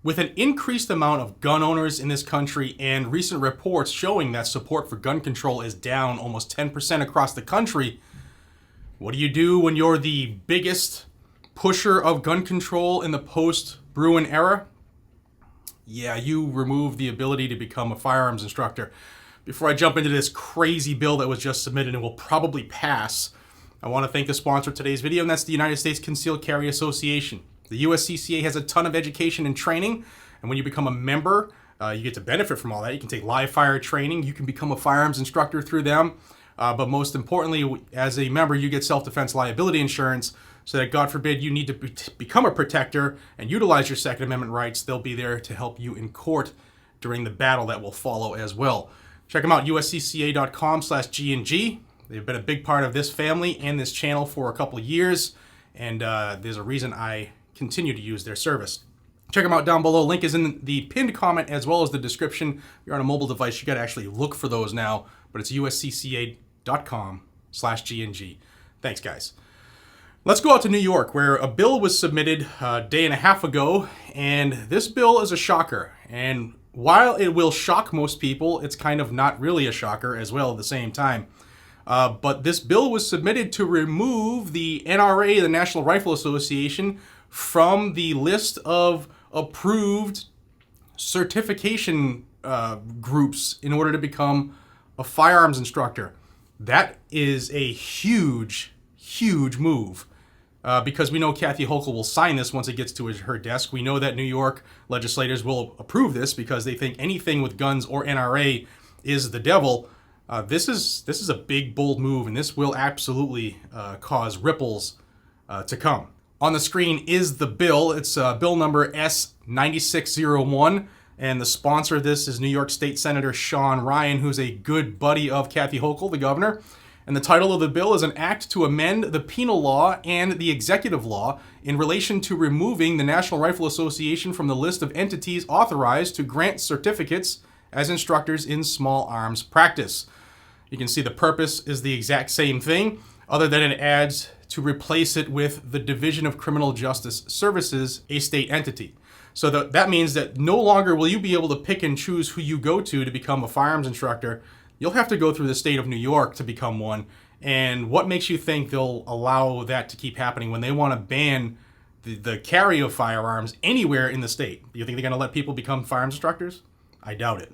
With an increased amount of gun owners in this country and recent reports showing that support for gun control is down almost 10% across the country, what do you do when you're the biggest pusher of gun control in the post-Bruen era? Yeah, you remove the ability to become a firearms instructor. Before I jump into this crazy bill that was just submitted and will probably pass, I want to thank the sponsor of today's video, and that's the United States Concealed Carry Association. The USCCA has a ton of education and training, and when you become a member, you get to benefit from all that. You can take live fire training, you can become a firearms instructor through them, but most importantly, as a member, you get self-defense liability insurance, so that God forbid you need to become a protector and utilize your Second Amendment rights. They'll be there to help you in court during the battle that will follow as well. Check them out, uscca.com/GNG. They've been a big part of this family and this channel for a couple of years, and there's a reason I continue to use their service. Check them out down below. Link is in the pinned comment as well as the description. If you're on a mobile device, you got to actually look for those now, but it's uscca.com/GNG. Thanks, guys. Let's go out to New York, where a bill was submitted a day and a half ago, and this bill is a shocker. And while it will shock most people, it's kind of not really a shocker as well at the same time. But this bill was submitted to remove the NRA, the National Rifle Association, from the list of approved certification groups in order to become a firearms instructor. That is a huge, huge move. Because we know Kathy Hochul will sign this once it gets to her desk. We know that New York legislators will approve this because they think anything with guns or NRA is the devil. This is a big, bold move, and this will absolutely cause ripples to come. On the screen is the bill. It's bill number S9601, and the sponsor of this is New York State Senator Sean Ryan, who's a good buddy of Kathy Hochul, the governor. And the title of the bill is an act to amend the penal law and the executive law in relation to removing the National Rifle Association from the list of entities authorized to grant certificates as instructors in small arms practice. You can see the purpose is the exact same thing, other than it adds to replace it with the Division of Criminal Justice Services, a state entity. So that means that no longer will you be able to pick and choose who you go to become a firearms instructor. You'll have to go through the state of New York to become one. And what makes you think they'll allow that to keep happening when they want to ban the carry of firearms anywhere in the state? Do you think they're going to let people become firearms instructors? I doubt it.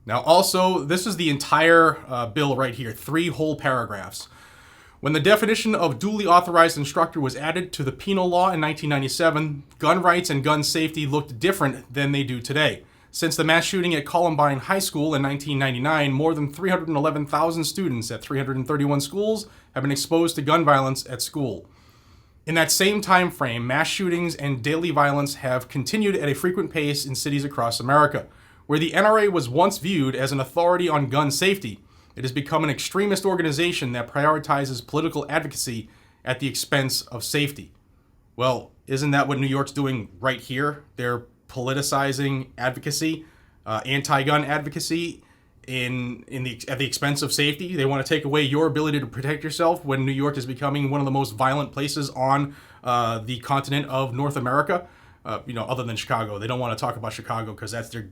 Now, also, this is the entire bill right here, 3 whole paragraphs. When the definition of duly authorized instructor was added to the penal law in 1997, gun rights and gun safety looked different than they do today. Since the mass shooting at Columbine High School in 1999, more than 311,000 students at 331 schools have been exposed to gun violence at school. In that same time frame, mass shootings and daily violence have continued at a frequent pace in cities across America. Where the NRA was once viewed as an authority on gun safety, it has become an extremist organization that prioritizes political advocacy at the expense of safety. Well, isn't that what New York's doing right here? They're politicizing advocacy, anti-gun advocacy at the expense of safety. They want to take away your ability to protect yourself when New York is becoming one of the most violent places on the continent of North America. Other than Chicago. They don't want to talk about Chicago because that's their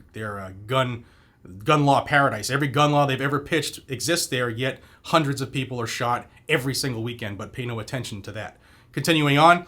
gun law paradise. Every gun law they've ever pitched exists there, yet hundreds of people are shot every single weekend, but pay no attention to that. Continuing on.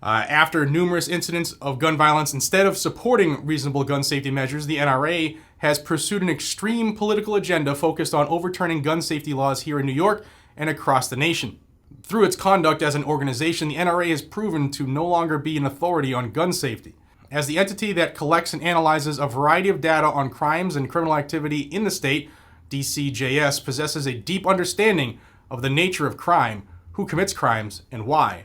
After numerous incidents of gun violence, instead of supporting reasonable gun safety measures, the NRA has pursued an extreme political agenda focused on overturning gun safety laws here in New York and across the nation. Through its conduct as an organization, the NRA has proven to no longer be an authority on gun safety. As the entity that collects and analyzes a variety of data on crimes and criminal activity in the state, DCJS possesses a deep understanding of the nature of crime, who commits crimes, and why.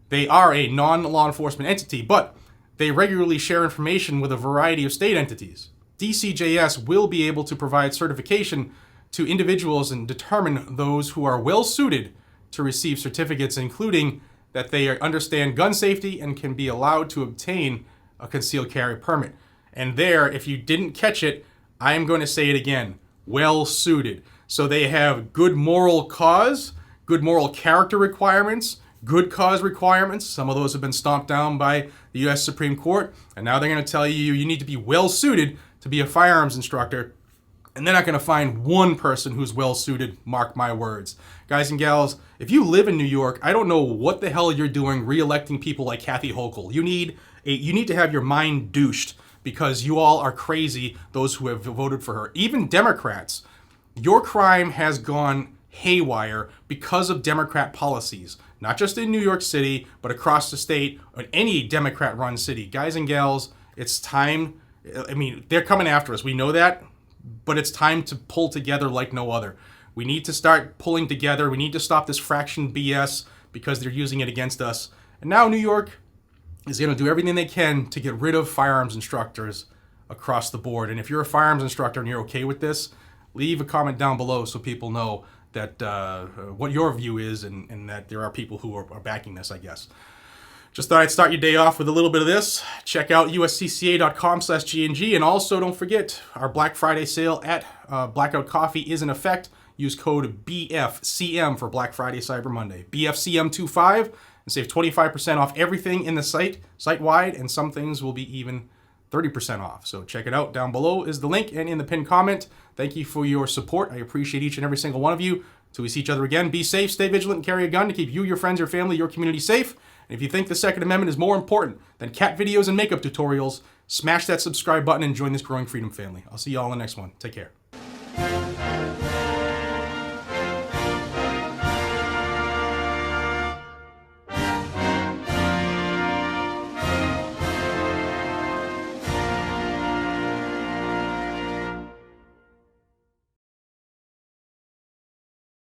They are a non-law enforcement entity, but they regularly share information with a variety of state entities. DCJS will be able to provide certification to individuals and determine those who are well suited to receive certificates, including that they understand gun safety and can be allowed to obtain a concealed carry permit. And there, if you didn't catch it, I am going to say it again, well suited. So they have good moral cause, good moral character requirements, good cause requirements. Some of those have been stomped down by the U.S. Supreme Court, and now they're going to tell you need to be well suited to be a firearms instructor. And they're not going to find one person who's well suited, mark my words. Guys and gals, if you live in New York, I don't know what the hell you're doing re-electing people like Kathy Hochul. You need to have your mind douched, because you all are crazy, those who have voted for her. Even Democrats, your crime has gone haywire because of Democrat policies. Not just in New York City, but across the state, or any Democrat-run city. Guys and gals, it's time. I mean, they're coming after us. We know that, but it's time to pull together like no other. We need to start pulling together. We need to stop this fraction BS because they're using it against us. And now New York is going to do everything they can to get rid of firearms instructors across the board. And if you're a firearms instructor and you're okay with this, leave a comment down below so people know that what your view is, and that there are people who are backing this, I guess. Just thought I'd start your day off with a little bit of this. Check out uscca.com/GNG, and also don't forget our Black Friday sale at Blackout Coffee is in effect. Use code BFCM for Black Friday Cyber Monday. BFCM25, and save 25% off everything in the site-wide, and some things will be even 30% off. So check it out. Down below is the link and in the pinned comment. Thank you for your support. I appreciate each and every single one of you. Until we see each other again, be safe, stay vigilant, and carry a gun to keep you, your friends, your family, your community safe. And if you think the Second Amendment is more important than cat videos and makeup tutorials, smash that subscribe button and join this growing freedom family. I'll see you all in the next one. Take care.